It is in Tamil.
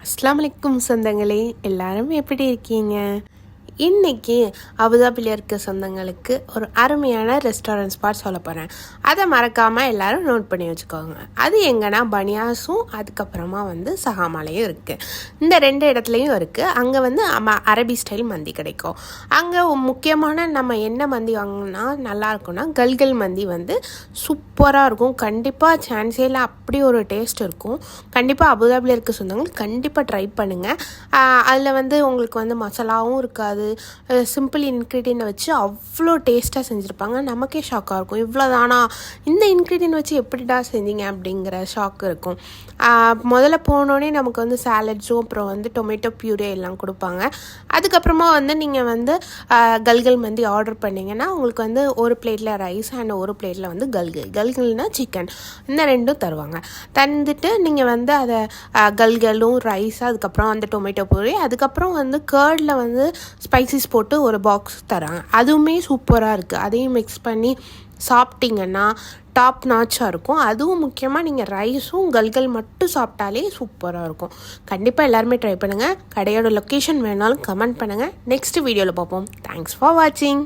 அஸ்ஸலாமு அலைக்கும் சொந்தங்களே, எல்லாரும் எப்படி இருக்கீங்க? இன்றைக்கி அபுதாபியில் இருக்க சொந்தங்களுக்கு ஒரு அருமையான ரெஸ்டாரண்ட் ஸ்பாட் சொல்ல போகிறேன். அதை மறக்காமல் எல்லோரும் நோட் பண்ணி வச்சுக்கோங்க. அது எங்கன்னா பனியாஸும் அதுக்கப்புறமா சஹாமாலையும் இருக்குது. இந்த ரெண்டு இடத்துலையும் இருக்குது. அங்கே அரபி ஸ்டைல் மந்தி கிடைக்கும். அங்கே முக்கியமான நம்ம என்ன மந்தி வாங்கினா நல்லாயிருக்கும்னா கல்கல் மந்தி சூப்பராக இருக்கும். கண்டிப்பாக சான்ஸே இல்லை, அப்படி ஒரு டேஸ்ட் இருக்கும். கண்டிப்பாக அபுதாபியில் இருக்க சொந்தங்கள் கண்டிப்பாக ட்ரை பண்ணுங்கள். அதில் உங்களுக்கு மசாலாவும் இருக்காது, சிம்பிள் இன்க்ரீடியன்ட் வச்சு அவ்வளோ டேஸ்ட்டாக செஞ்சுருப்பாங்க. நமக்கே ஷாக்காக இருக்கும், இவ்வளோதானா, இந்த இன்க்ரீடியன்ட் வச்சு எப்படிடா செஞ்சீங்க அப்படிங்கிற ஷாக் இருக்கும். முதல்ல போனோடனே நமக்கு சாலட்ஸும் அப்புறம் டொமேட்டோ பியூரே எல்லாம் கொடுப்பாங்க. அதுக்கப்புறமா நீங்கள் கல்கல் மந்தி ஆர்டர் பண்ணிங்கன்னா உங்களுக்கு ஒரு பிளேட்டில் ரைஸ் அண்ட் ஒரு பிளேட்டில் கல்கல்னால் சிக்கன், இந்த ரெண்டும் தருவாங்க. தந்துட்டு நீங்கள் அதை கல்கலும் ரைஸ், அதுக்கப்புறம் டொமேட்டோ பியூரே, அதுக்கப்புறம் கேர்டில் ஸ்பைசஸ் போட்டு ஒரு பாக்ஸ் தராங்க. அதுவுமே சூப்பராக இருக்குது. அதையும் மிக்ஸ் பண்ணி சாப்பிட்டிங்கன்னா டாப் நாச்சாக இருக்கும். அதுவும் முக்கியமாக நீங்கள் ரைஸும் கல்கல் மட்டும் சாப்பிட்டாலே சூப்பராக இருக்கும். கண்டிப்பாக எல்லாருமே ட்ரை பண்ணுங்கள். கடையோட லொக்கேஷன் வேணாலும் கமெண்ட் பண்ணுங்கள். நெக்ஸ்ட் வீடியோவில் பார்ப்போம். தேங்க்ஸ் ஃபார் வாட்சிங்.